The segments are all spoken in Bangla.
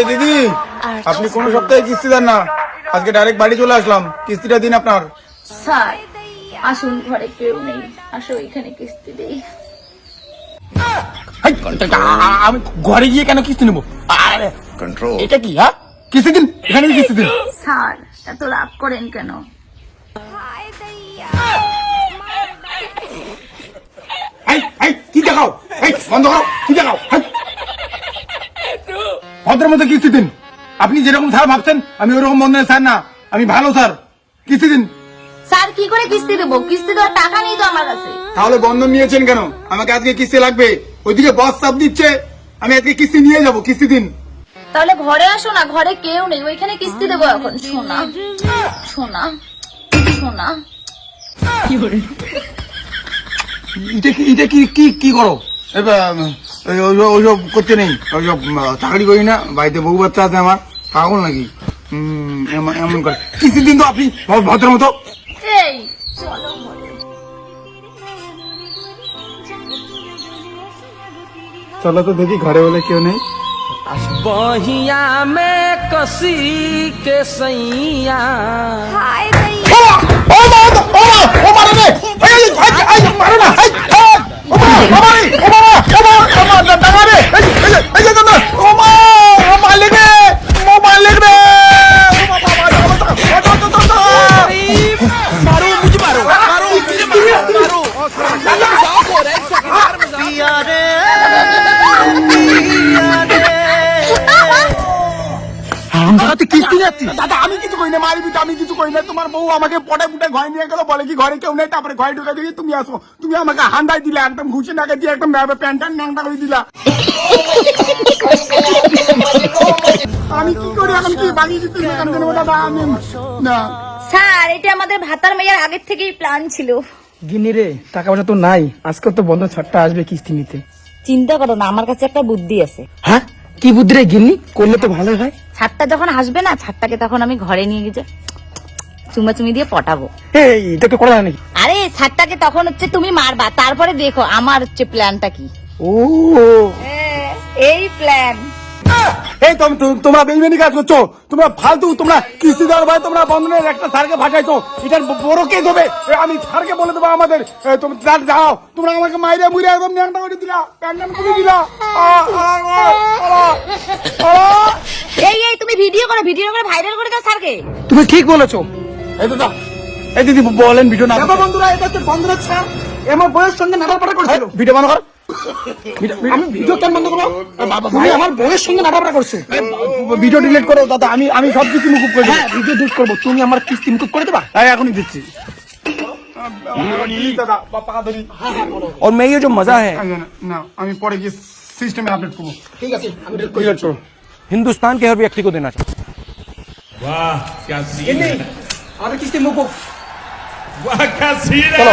দিদি আপনি কোন সপ্তাহে কিস্তি দেন না, আজকে ডাইরেক্ট বাড়ি চলে আসলাম, কিস্তিটা দিন আপনার। স্যার আসুন, ঘরে কেউ নেই, আসো এখানে কিস্তি দেই। আমি ঘরে গিয়ে কেন কিস্তি নেবো? এটা কি? হ্যাঁ, কিস্তি দিন, এখানে কিস্তি দিন। স্যার এত রাগ করেন কেন? কি দেখাও? বন্ধ করো, কি দেখাও? ভদ্রের মধ্যে কিস্তি দিন। আপনি যেরকম স্যার ভাবছেন আমি ওরকম বন্ধনের স্যার না, আমি ভালো স্যার। কিস্তি দিন। স্যার কি করে কিস্তি দেবো? কিস্তি দেওয়ার টাকা নেই তো আমার কাছে। তাহলে বন্ধন নিয়েছেন কেন? আমাকে আজকে কিস্তি লাগবে, ওইদিকে বস চাপ দিচ্ছে, আমি আজকে কিস্তি নিয়ে যাব। কিস্তি দিন। তাহলে ঘরে আসো না, ঘরে কেউ নেই, ওইখানে কিস্তি দেবো এখন। সোনা সোনা সোনা, এটা কি করো? ওইসব করতে নেই, ওইসব চাকরি করি না, বাড়িতে বউ বাচ্চা আছে আমার, পাগল নাকি? এমন করে কিস্তি দিন তো আপনি ভদ্রের মতো। এই চলো ঘরে। চলো তো দেখি ঘরে বলে কেউ নেই। बहिया में कसी के सैया দাদা আমি কিছু করি না, মারবি তো, আমি কিছু করি না। তোমার বউ আমাকে পটে পুটে ঘরে নিয়ে গেল, বলে কি ঘরে কেউ নেই, তারপরে ঘরে ঢুকে দিয়ে তুমি আসো। তুমি আমাকে হান্দাই দিলে, একদম ঘুষে নাকে দিয়ে একদম প্যান্ট ন্যাংটা করে দিলা। আমি কি করি এখন? কি বাগিয়ে দিতে দাদা? আমি না স্যার এটা আমাদের ভাতার মেয়ের আগের থেকেই প্ল্যান ছিল। গিনি রে, টাকা পয়সা তো নাই, আজকে তো বন্ধ ছাড়টা আসবে কিস্তি নিতে। চিন্তা করো না, আমার কাছে একটা বুদ্ধি আছে। হ্যাঁ, কি বুদ্ধি রে গিন্নি? করলে তো ভালো হয়। ছাদটা যখন আসবে না, ছাদটাকে তখন আমি ঘরে নিয়ে গিয়ে চুমাচুমি দিয়ে পটাবো। এই এটা তো করা যায় নাকি? আরে ছাদটাকে তখন তুমি মারবা, তারপরে দেখো আমার প্ল্যানটা কি। ও এই প্ল্যান। এই তোমরা বেইমানি কাজ করছো, তোমরা ফালতু, তোমরা কিস্তি দেওয়ার ভাই তোমরা বন্ধনের একটা স্যারকে ভাসাইছো, এটার বড় কেস হবে। আমি স্যারকে বলে দেবো আমাদের। যাও, তোমরা আমাকে মাইরে মুড়ে একদম ন্যাংটা করে দিলা, প্যান্ডাম করে দিলা। এই তুমি ভিডিও করে ভাইরাল করে দাও স্যারকে। তুমি ঠিক বলেছো। এই তো এই দিদি বলেন ভিডিও না। বন্ধুরা, এটা হচ্ছে বন্ধুরা স্যার, আমার বউয়ের সঙ্গে নাটাপাটা করছিল। ভিডিও বন্ধ কর। আমি ভিডিও কেন বন্ধ করবো? তুমি আমার বউয়ের সঙ্গে নাটাপাটা করছো। ভিডিও ডিলিট করো দাদা, আমি সবকিছু মুকুব করে দেবো। হ্যাঁ, ভিডিও ডিলিট করবো। তুমি আমার কিস্তি মুকুব করে দেবা? হ্যাঁ, এখনই দিচ্ছি। দাদা পাকা ধরি। और मैं ये जो मजा है না, আমি পরে গিয়ে সিস্টেমে আপডেট করবো। ঠিক আছে, আমি ডিলিট করো। हिंदुस्तान के हर व्यक्ति को देना चाहिए। वाह क्या सीन है, আমাদের কিস্তি মুকুব। वाह क्या सीन है।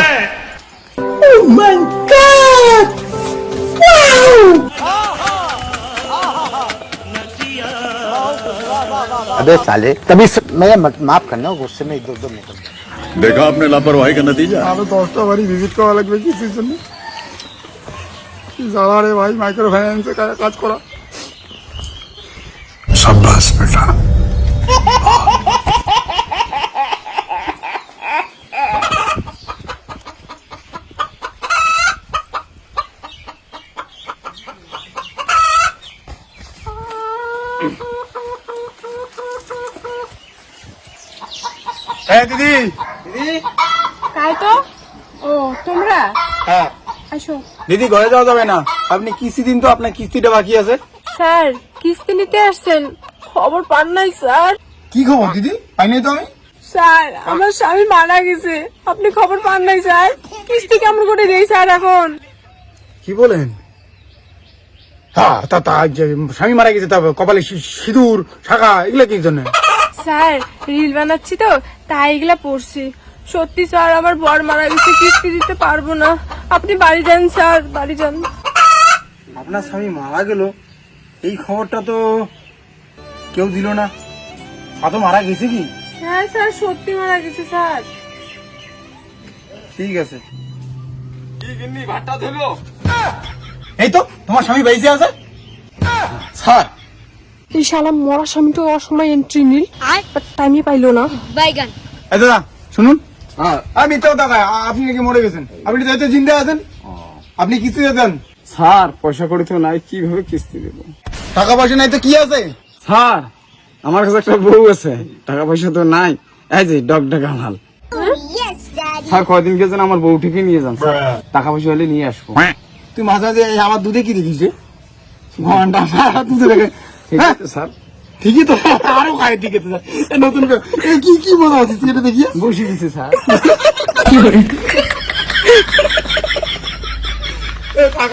अबे साले तभी मैं माफ करना गुस्से में इधर उधर निकल। देखा आपने लापरवाही का नतीजा। আরো 10টা বাড়ি ভিজিট করা লাগবে কিসের জন্য? জ্বালা রে ভাই, মাইক্রো ফাইন্যান্সে কাজ করা। शाबाश बेटा। হ্যাঁ দিদি। তাই তো। ও তোমরা হ্যাঁ আসো। দিদি, ঘরে যাওয়া যাবে না, আপনি কিস্তি দিন তো, আপনার কিস্তিটা বাকি আছে। স্যার কিস্তি নিতে আসছেন, খবর পান নাই স্যার? কি খবর দিদি? পাইনি তো আমি। স্যার আমার স্বামী মারা গেছে, আপনি খবর পান নাই স্যার? কিস্তি কেমন করে দেই স্যার এখন? কি বলেন? হ্যাঁ, স্বামী মারা গেছে, তা কপালে সিঁদুর শাখা এগুলো কি জন্য? স্যার রিল বানাচ্ছি তো, তাই এগুলা পড়ছি। সত্যি স্যার আমার বর মারা গেছে, কিস্তি দিতে পারবো না, আপনি বাড়ি যান স্যার, বাড়ি যান। আপনার স্বামী মারা গেল, এই খবরটা তো কেউ দিল না। কত মারা গেছে কি? হ্যাঁ স্যার সত্যি মারা গেছে স্যার। ঠিক আছে। এই তো তোমার স্বামী বেঁচে আছে। স্যার এই শালা মরা স্বামী তো অসময় এন্ট্রি নিল টাইমই পাইলো না। এই দাদা শুনুন, আমি তো দাদা আপনি নাকি মরে গেছেন, আপনি তো জিন্দা আছেন, আপনি কিস্তি দেন? স্যার পয়সা করে তো নাই, কিভাবে কিস্তি দেবো? টাকা পয়সা নাই তো কি আছে? স্যার আমার কাছে একটা বউ আছে, টাকা পয়সা তো নাই। এই যে ডগডগা মাল। স্যার কয়দিন গেছেন আমার বউটিকে নিয়ে যান স্যার, টাকা পয়সা হলে নিয়ে আসবো। তুই মাঝে মাঝে এই আমার দুধে কি দেখিস রে? ঘন্টা দুধে দেখে ঠিক আছে স্যার, ঠিকই তো, আরো খায় ঠিক আছে স্যার। এই নতুন এই কি মজা হচ্ছে এটা দেখিয়ে বসে দিছে স্যার।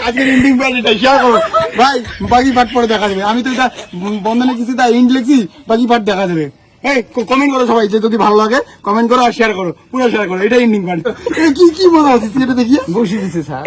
আজকের এন্ডিং পার্টিটা শেয়ার করো ভাই, বাকি পার্ট পরে দেখা যাবে। আমি তো এটা বন্ধনে কিছু তা এন্ড লিখছি, বাকি পার্ট দেখা যাবে। এই কমেন্ট করো সবাই, যে যদি ভালো লাগে কমেন্ট করো আর শেয়ার করো, পুরো শেয়ার করো, এটা এন্ডিং পার্ট। এই কি মজা হচ্ছে এটা দেখিয়ে বসে দিছে স্যার।